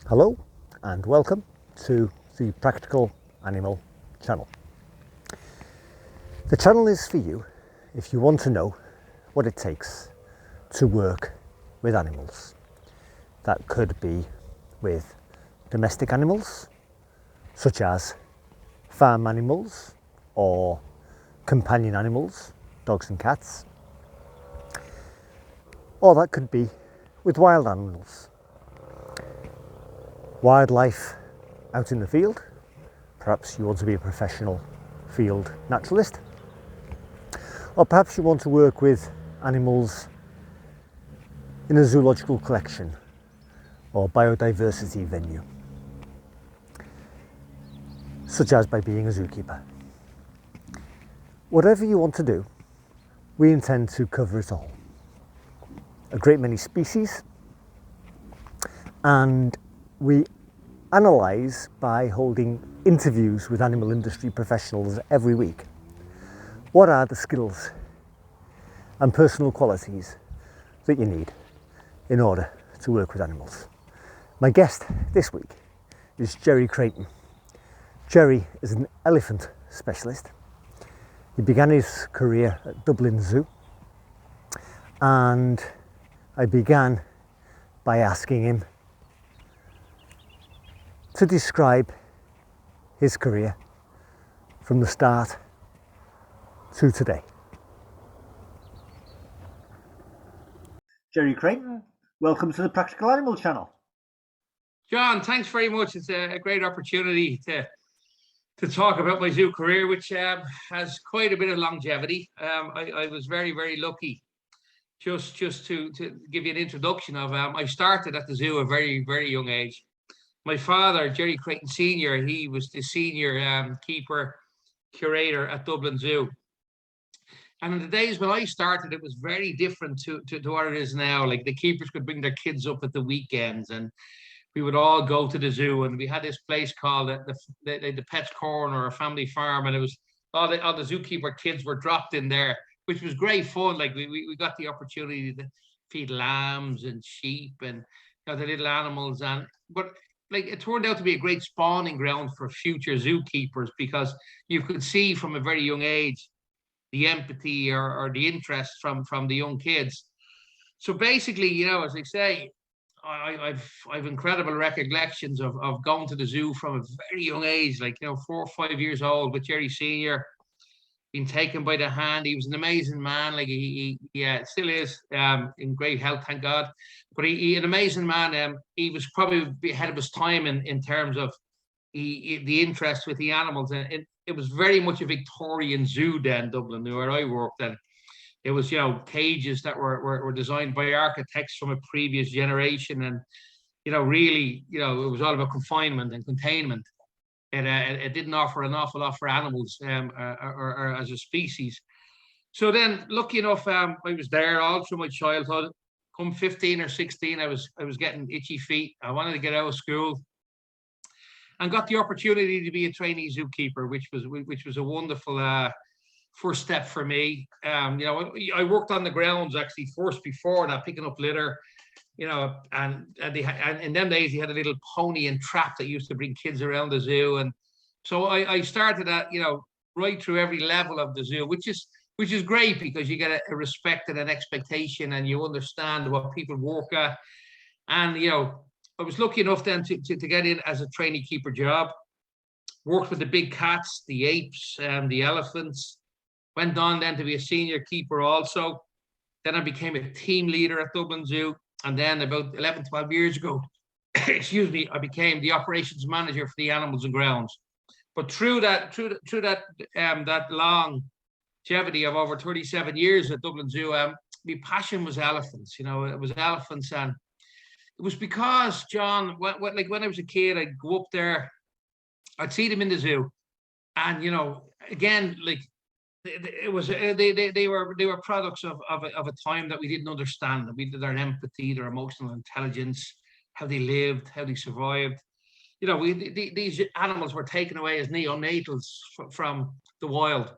Hello and welcome to the Practical Animal channel. The channel is for you if you want to know what it takes to work with animals. That could be with domestic animals, such as farm animals or companion animals, dogs and cats, or that could be with wild animals. Wildlife out in the field. Perhaps you want to be a professional field naturalist, or perhaps you want to work with animals in a zoological collection or biodiversity venue, such as by being a zookeeper. Whatever you want to do, we intend to cover it all. A great many species, and we analyse by holding interviews with animal industry professionals every week. What are the skills and personal qualities that you need in order to work with animals? My guest this week is Jerry Creighton. Jerry is an elephant specialist. He began his career at Dublin Zoo, and I began by asking him to describe his career from the start to today. Jerry Creighton, welcome to the Practical Animal channel. John, thanks very much. It's a great opportunity to talk about my zoo career, which has quite a bit of longevity. I was very lucky. Just to give you an introduction of, I started at the zoo at a very young age. My father, Jerry Creighton Senior, he was the senior keeper curator at Dublin Zoo. And in the days when I started, it was very different to what it is now. Like, the keepers could bring their kids up at the weekends, and we would all go to the zoo. And we had this place called the Pets Corner or Family Farm, and it was all the zookeeper kids were dropped in there, which was great fun. Like, we got the opportunity to feed lambs and sheep and the little animals, but like, it turned out to be a great spawning ground for future zookeepers, because you could see from a very young age the empathy or the interest from the young kids. So basically, as I say, I've incredible recollections of going to the zoo from a very young age, like 4 or 5 years old, with Jerry Senior, being taken by the hand. He was an amazing man. Like, he yeah, still is, in great health, thank God. But he an amazing man. He was probably ahead of his time in terms of the interest with the animals. And it was very much a Victorian zoo then, Dublin, where I worked. And it was, cages that were designed by architects from a previous generation. And, really, it was all about confinement and containment. It didn't offer an awful lot for animals, or as a species. So then, lucky enough, I was there all through my childhood. Come 15 or 16, I was getting itchy feet. I wanted to get out of school, and got the opportunity to be a trainee zookeeper, which was a wonderful first step for me. I worked on the grounds actually first before that, picking up litter. And in them days, he had a little pony and trap that used to bring kids around the zoo. And so I started at, right through every level of the zoo, which is great, because you get a respect and an expectation, and you understand what people work at. And, I was lucky enough then to get in as a trainee keeper job. Worked with the big cats, the apes, the elephants. Went on then to be a senior keeper also. Then I became a team leader at Dublin Zoo. And then about 11, 12 years ago, excuse me, I became the operations manager for the animals and grounds. But through that longevity of over 37 years at Dublin Zoo, my passion was elephants. It was elephants. And it was because, John, when I was a kid, I'd go up there, I'd see them in the zoo. And, again, like, it was they were products of a time that we didn't understand. We did their empathy, their emotional intelligence, how they lived, how they survived. These animals were taken away as neonatals from the wild.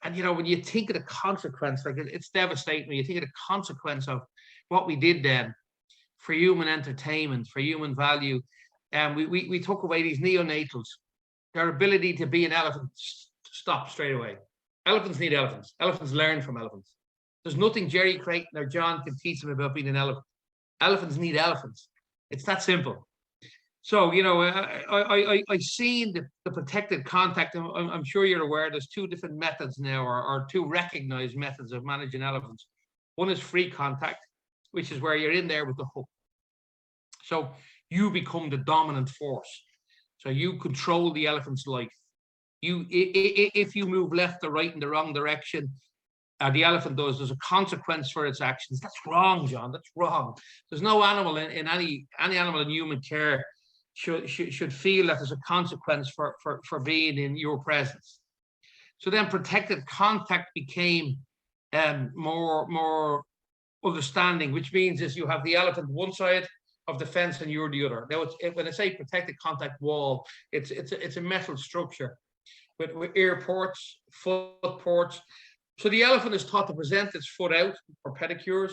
And when you think of the consequence, like, it's devastating when you think of the consequence of what we did then for human entertainment, for human value. we took away these neonatals, their ability to be an elephant stopped straight away. Elephants need elephants. Elephants learn from elephants. There's nothing Jerry Creighton or John can teach them about being an elephant. Elephants need elephants. It's that simple. So, I seen the protected contact. I'm sure you're aware there's two different methods now, or two recognized methods of managing elephants. One is free contact, which is where you're in there with the hook. So you become the dominant force. So you control the elephant's life. If you move left or right in the wrong direction, the elephant does, there's a consequence for its actions. That's wrong, John. That's wrong. There's no animal in any animal in human care should feel that there's a consequence for being in your presence. So then protected contact became more understanding, which means is you have the elephant one side of the fence and you're the other. Now, when I say protected contact wall, it's a metal structure with ear ports, foot ports. So the elephant is taught to present its foot out for pedicures,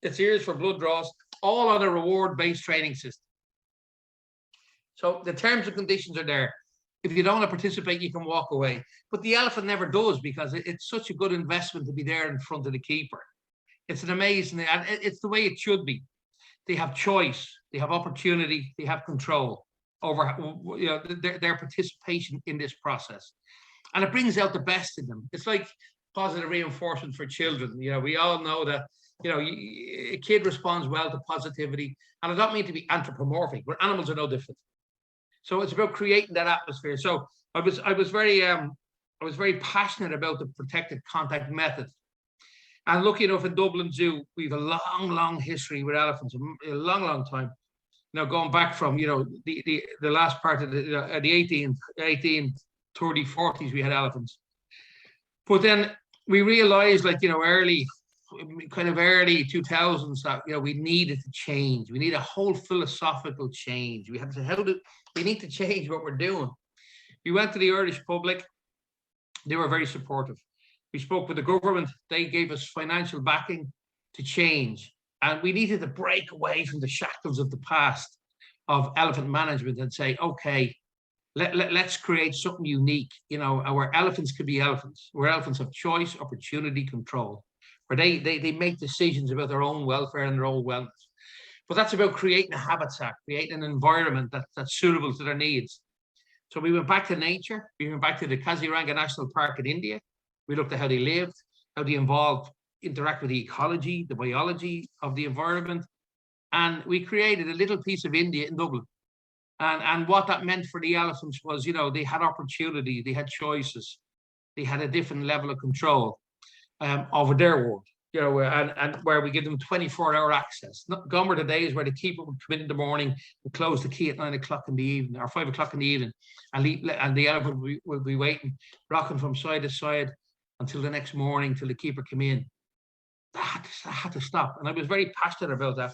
its ears for blood draws, all on a reward-based training system. So the terms and conditions are there. If you don't want to participate, you can walk away. But the elephant never does, because it's such a good investment to be there in front of the keeper. It's an amazing, and it's the way it should be. They have choice, they have opportunity, they have control over their participation in this process. And it brings out the best in them. It's like positive reinforcement for children. We all know that, a kid responds well to positivity. And I don't mean to be anthropomorphic, but animals are no different. So it's about creating that atmosphere. So I was very passionate about the protected contact method. And lucky enough, in Dublin Zoo, we have a long history with elephants, a long time. Going back from the last part of the 1830s, 40s, we had elephants. But then we realized, early 2000s, that we needed to change. We need a whole philosophical change. We need to change what we're doing. We went to the Irish public. They were very supportive. We spoke with the government. They gave us financial backing to change. And we needed to break away from the shackles of the past of elephant management and say, okay, let's create something unique. Where elephants could be elephants, where elephants have choice, opportunity, control, where they make decisions about their own welfare and their own wellness. But that's about creating a habitat, creating an environment that's suitable to their needs. So we went back to nature. We went back to the Kaziranga National Park in India. We looked at how they lived, how they interact with the ecology, the biology of the environment. And we created a little piece of India in Dublin. And what that meant for the elephants was, they had opportunity, they had choices, they had a different level of control over their world, and where we give them 24-hour access. Gone were the days where the keeper would come in the morning and close the key at 9 o'clock in the evening or 5 o'clock in the evening, and the elephant would be waiting, rocking from side to side until the next morning, till the keeper came in. That had to stop. And I was very passionate about that.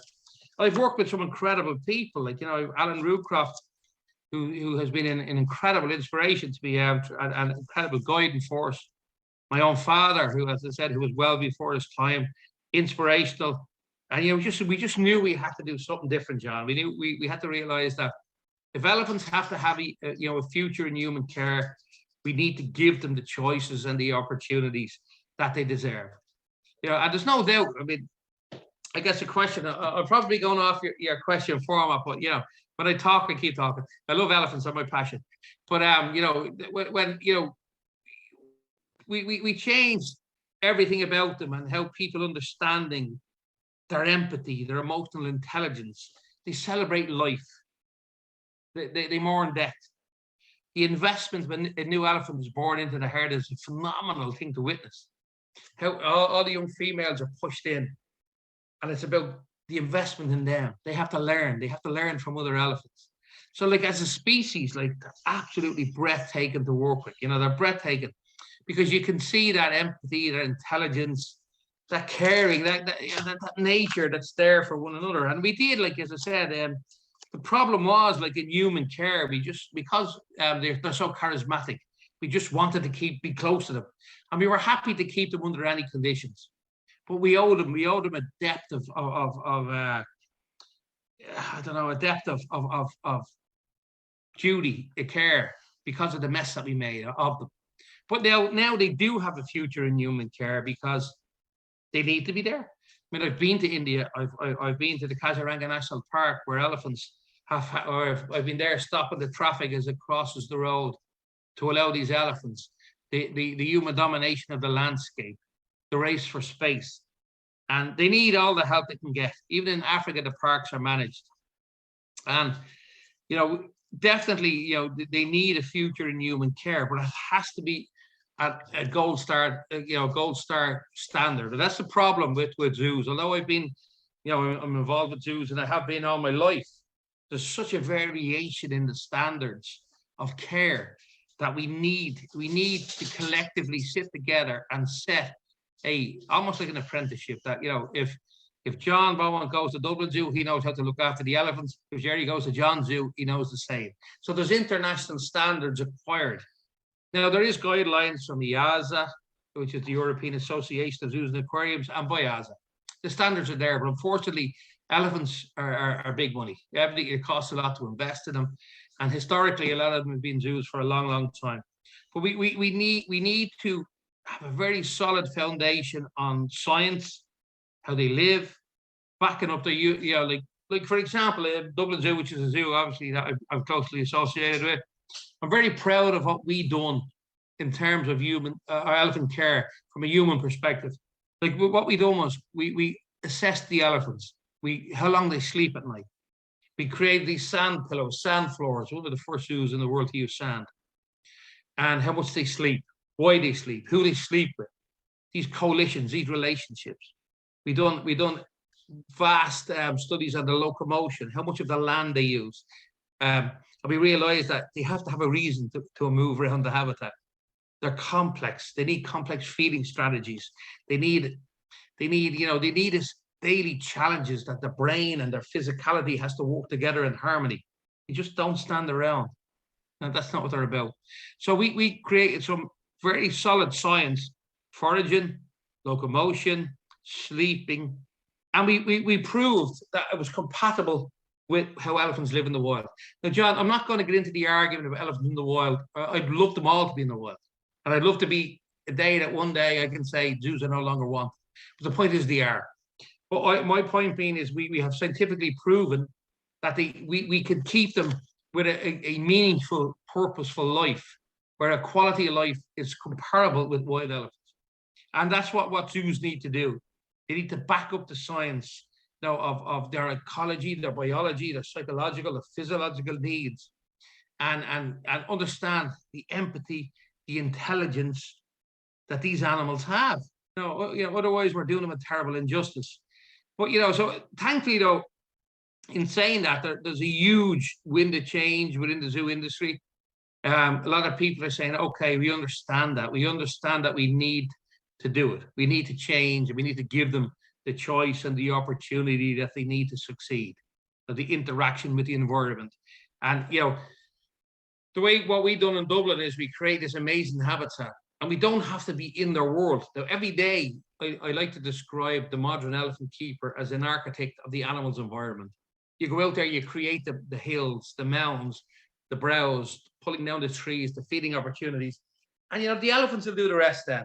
I've worked with some incredible people, like, Alan Rucroft, who has been an incredible inspiration to me, an incredible guiding force. My own father, who, as I said, who was well before his time, inspirational. And, we just knew we had to do something different, John. We knew we had to realize that if elephants have to have a future in human care, we need to give them the choices and the opportunities that they deserve. And there's no doubt, I guess the question, I'm probably going off your question format, but, when I talk, I keep talking. I love elephants, they're my passion. But, when we changed everything about them and how people understanding their empathy, their emotional intelligence, they celebrate life. They mourn death. The investment when a new elephant is born into the herd is a phenomenal thing to witness. How all the young females are pushed in, and it's about the investment in them. They have to learn. They have to learn from other elephants. So, as a species, they're absolutely breathtaking to work with. They're breathtaking because you can see that empathy, that intelligence, that caring, that nature that's there for one another. And we did, as I said, the problem was, in human care, because they're so charismatic, we just wanted to be close to them, and we were happy to keep them under any conditions. But we owed them a depth of I don't know, a depth of duty, a care, because of the mess that we made of them. But now they do have a future in human care because they need to be there. I mean, I've been to India. I've been to the Kaziranga National Park where elephants or I've been there stopping the traffic as it crosses the road to allow these elephants the human domination of the landscape, the race for space, and they need all the help they can get. Even in Africa, the parks are managed, and you know, definitely, they need a future in human care, but it has to be at a gold star, gold star standard. And that's the problem with zoos. Although I've been, I'm involved with zoos and I have been all my life, there's such a variation in the standards of care that we need to collectively sit together and set almost like an apprenticeship that, if John Bowen goes to Dublin Zoo, he knows how to look after the elephants. If Jerry goes to John Zoo, he knows the same. So there's international standards acquired. Now, there is guidelines from IAZA, which is the European Association of Zoos and Aquariums, and BIAZA. The standards are there, but unfortunately, elephants are big money. It costs a lot to invest in them. And historically, a lot of them have been zoos for a long, long time. But we need to have a very solid foundation on science, how they live, backing up the, like for example, Dublin Zoo, which is a zoo obviously that I'm closely associated with. I'm very proud of what we done in terms of human elephant care from a human perspective. Like what we done was we assessed the elephants, how long they sleep at night. We created these sand pillows, sand floors, one of the first zoos in the world to use sand, and how much they sleep, why they sleep, who they sleep with, these coalitions, these relationships. We done vast studies on the locomotion, how much of the land they use. And we realized that they have to have a reason to move around the habitat. They're complex. They need complex feeding strategies. They need this daily challenges that the brain and their physicality has to work together in harmony. You just don't stand around. And that's not what they're about. So we created some very solid science, foraging, locomotion, sleeping, and we proved that it was compatible with how elephants live in the wild. Now, John, I'm not going to get into the argument of elephants in the wild. I'd love them all to be in the wild. And I'd love to be a day that one day I can say zoos are no longer wanted. But the point is they are. But my point being is we have scientifically proven that we can keep them with a meaningful, purposeful life, where a quality of life is comparable with wild elephants. And that's what zoos need to do. They need to back up the science of their ecology, their biology, their psychological, their physiological needs, and understand the empathy, the intelligence that these animals have. Otherwise we're doing them a terrible injustice. But so thankfully, though, in saying that, there's a huge wind of change within the zoo industry. A lot of people are saying, okay, we understand that. We understand that we need to do it. We need to change, and we need to give them the choice and the opportunity that they need to succeed, the interaction with the environment. And, the way what we've done in Dublin is we create this amazing habitat, and we don't have to be in their world. Now, every day, I like to describe the modern elephant keeper as an architect of the animal's environment. You go out there, you create the hills, the mountains, the browse, pulling down the trees, the feeding opportunities. And, the elephants will do the rest then.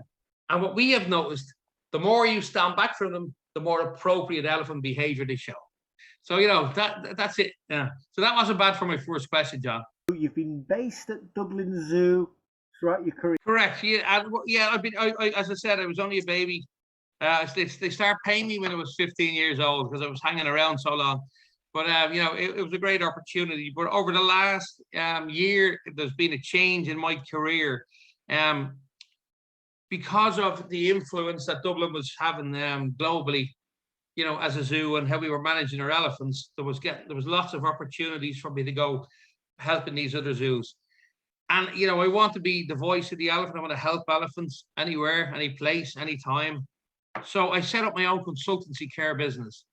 And what we have noticed, the more you stand back from them, the more appropriate elephant behavior they show. So, that's it. Yeah. So that wasn't bad for my first question, John. You've been based at Dublin Zoo throughout your career? Correct. Yeah. I've been, as I said, I was only a baby. They started paying me when I was 15 years old because I was hanging around so long. But, it was a great opportunity. But over the last year, there's been a change in my career. Because of the influence that Dublin was having globally, as a zoo, and how we were managing our elephants, there was lots of opportunities for me to go helping these other zoos. And, I want to be the voice of the elephant. I want to help elephants anywhere, any place, anytime. So I set up my own consultancy care business.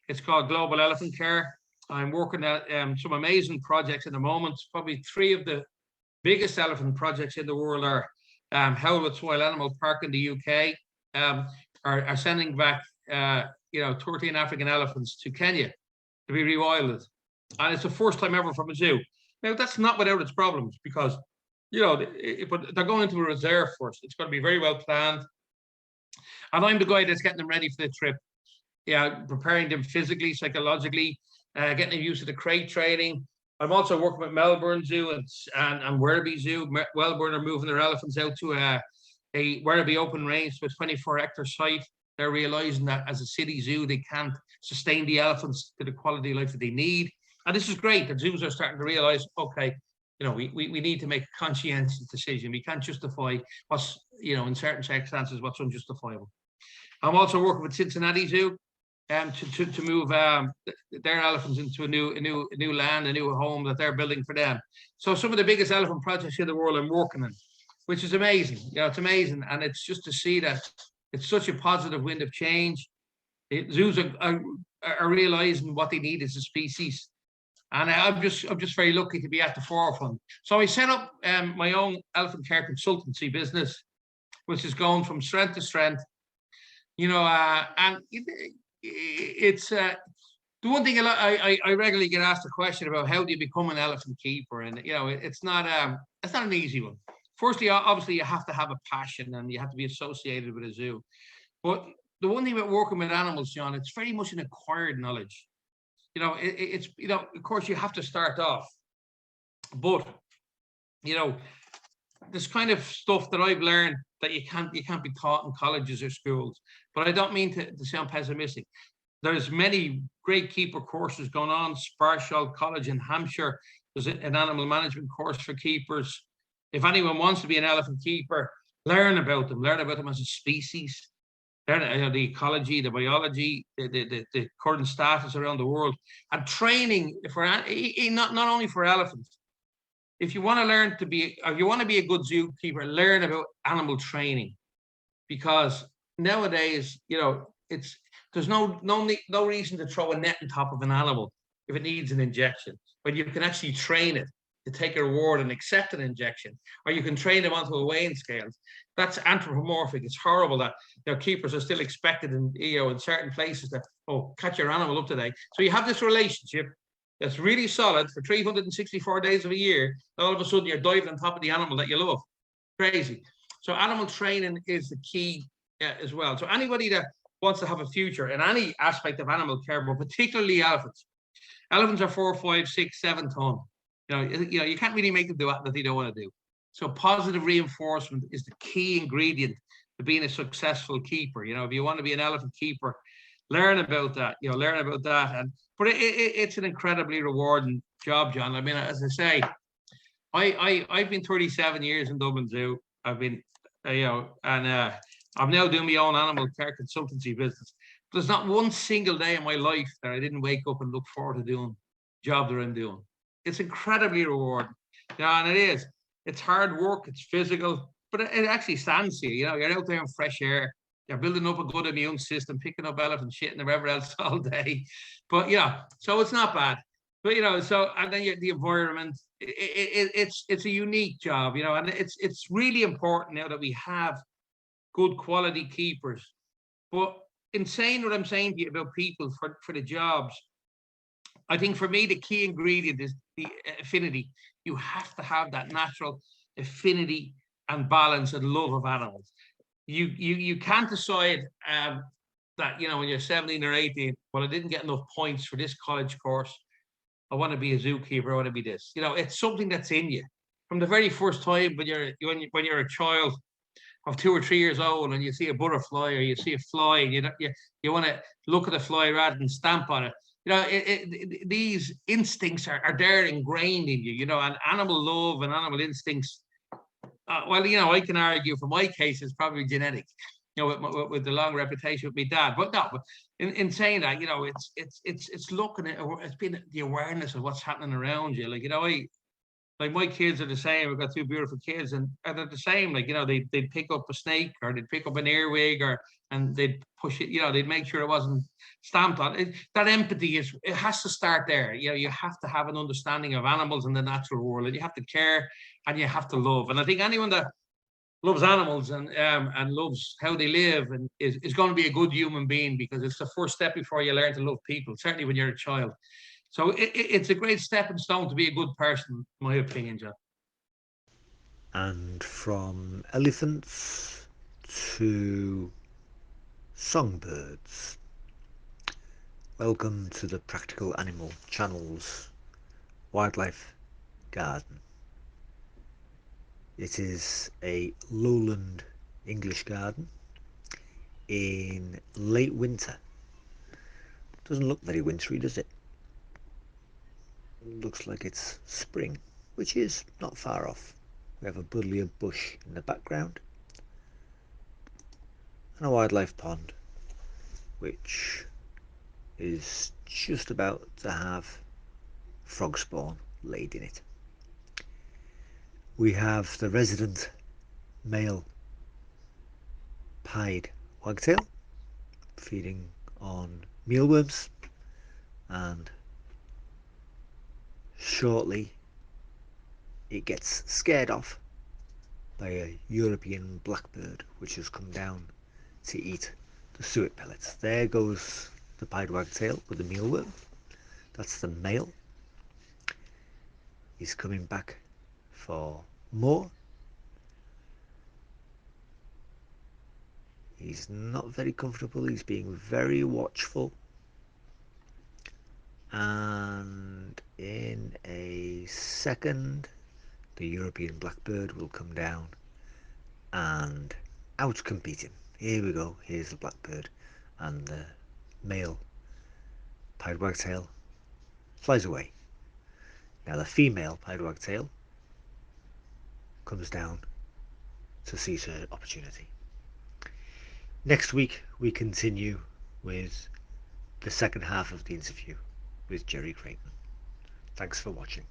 It's called Global Elephant Care. I'm working at some amazing projects at the moment. Probably 3 of the biggest elephant projects in the world are Howlett's Wild Animal Park in the UK, are sending back 13 African elephants to Kenya to be rewilded. And it's the first time ever from a zoo. Now, that's not without its problems because, but they're going into a reserve first. It's going to be very well planned. And I'm the guy that's getting them ready for the trip. Yeah, preparing them physically, psychologically, getting them used to the crate training. I'm also working with Melbourne Zoo and Werribee Zoo. Melbourne are moving their elephants out to a Werribee open range to a 24-hectare site. They're realizing that as a city zoo, they can't sustain the elephants to the quality of life that they need. And this is great. The zoos are starting to realize, okay, we need to make a conscientious decision. We can't justify what's, in certain circumstances, what's unjustifiable. I'm also working with Cincinnati Zoo to move their elephants into a new land, a new home that they're building for them. So some of the biggest elephant projects in the world I'm working on, which is amazing. It's amazing. And it's just to see that it's such a positive wind of change. Zoos are realizing what they need as a species. And I'm just very lucky to be at the forefront. So I set up my own elephant care consultancy business, which is going from strength to strength. And it's the one thing I regularly get asked a question about: how do you become an elephant keeper? And it's not an easy one. Firstly, obviously, you have to have a passion and you have to be associated with a zoo. But the one thing about working with animals, John, it's very much an acquired knowledge. It's of course you have to start off, but this kind of stuff that I've learned that you can't be taught in colleges or schools. But I don't mean to sound pessimistic. There's many great keeper courses going on. Sparsholt College in Hampshire, there's an animal management course for keepers. If anyone wants to be an elephant keeper, learn about them as a species. Learn the ecology, the biology, the current status around the world, and training for not only for elephants. If you want to learn to be, if you want to be a good zookeeper, learn about animal training, because nowadays, there's no reason to throw a net on top of an animal if it needs an injection, but you can actually train it to take a reward and accept an injection, or you can train them onto a weighing scale. That's anthropomorphic. It's horrible that their keepers are still expected in certain places to catch your animal up today. So you have this relationship that's really solid for 364 days of a year. All of a sudden you're diving on top of the animal that you love. Crazy. So animal training is the key as well. So anybody that wants to have a future in any aspect of animal care, but particularly elephants. Elephants are 4, 5, 6, 7 ton. You can't really make them do that they don't want to do. So positive reinforcement is the key ingredient to being a successful keeper. If you want to be an elephant keeper, learn about that. But it's an incredibly rewarding job, John. I mean, as I say, I've been 37 years in Dublin Zoo. I've been, I'm now doing my own animal care consultancy business. There's not one single day in my life that I didn't wake up and look forward to doing the job that I'm doing. It's incredibly rewarding. And it is. It's hard work. It's physical, but it actually stands here. You're out there in fresh air. You're building up a good immune system, picking up elephant shit and whatever else all day. But so it's not bad. But and then the environment. It's a unique job, and it's really important now that we have good quality keepers. But in saying what I'm saying to you about people for the jobs, I think for me the key ingredient is the affinity. You have to have that natural affinity and balance and love of animals. You can't decide that when you're 17 or 18, well, I didn't get enough points for this college course, I want to be a zookeeper, I want to be this. It's something that's in you from the very first time when you're a child of 2 or 3 years old and you see a butterfly or you see a fly and you want to look at the fly rather than stamp on it. These instincts are there ingrained in you, and animal love and animal instincts. I can argue for my case it's probably genetic, with the long reputation with my dad. But no, in saying that, it's looking at, it's been the awareness of what's happening around you. Like my kids are the same. We've got 2 beautiful kids, and they're the same. They'd pick up a snake or they'd pick up an earwig and they'd push it. They'd make sure it wasn't stamped on. That empathy it has to start there. You have to have an understanding of animals in the natural world, and you have to care and you have to love. And I think anyone that loves animals and loves how they live and is going to be a good human being, because it's the first step before you learn to love people, certainly when you're a child. So it's a great stepping stone to be a good person, in my opinion, John. And from elephants to songbirds, welcome to the Practical Animal Channel's Wildlife Garden. It is a lowland English garden in late winter. Doesn't look very wintry, does it? Looks like it's spring, which is not far off. We have a buddleia bush in the background and a wildlife pond, which is just about to have frog spawn laid in it. We have the resident male pied wagtail feeding on mealworms, and shortly it gets scared off by a European blackbird which has come down to eat the suet pellets. There goes the pied wagtail with the mealworm. That's the male. He's coming back for more. He's not very comfortable. He's being very watchful. And in a second, the European blackbird will come down and outcompete him. Here we go. Here's the blackbird, and the male pied wagtail flies away. Now the female pied wagtail comes down to seize her opportunity. Next week we continue with the second half of the interview with Jerry Craven. Thanks for watching.